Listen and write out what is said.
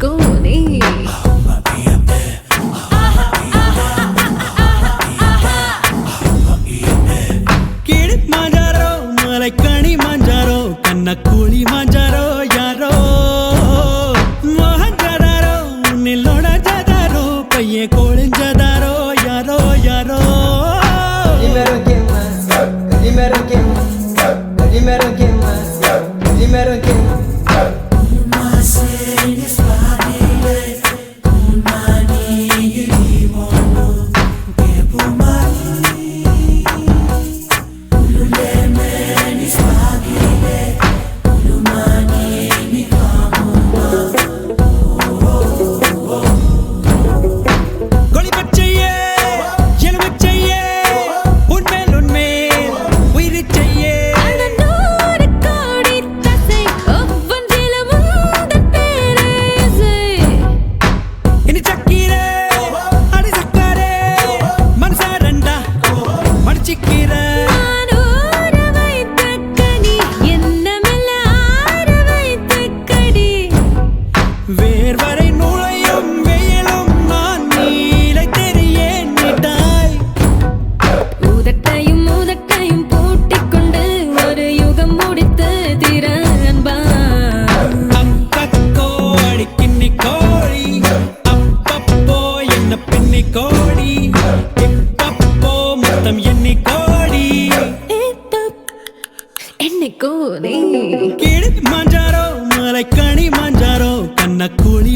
கோனே கீழ் மாஞ்சாரோ மலைக்கணி மாஞ்சாரோ கண்ணக்கூலி மாஞ்சாரோ யாரோ மோகஞ்சாரோ நில்லோட ஜாதாரோ பையே கோழிஞ்சதாரோ யாரோ யாரோ வேர்வரை நுழையும் வெயிலும் நான் நீலை தெரியேன் நீட்டாய் ஊதட்டையும் ஊதட்டையும் பூட்டிக்கொண்டு ஒரு யுகம் முடித்து திற அன்பா அக்கோ அடிக்கின்னி கோழி அப்பப்போ என்ன பின்னி கோடி இப்பப்போ மொத்தம் எண்ணி கோடி என்னை கோனே கீழ் மாஞ்சாரோ மலைக்கணி மாஞ்சாரோ கண்ணக்கூலி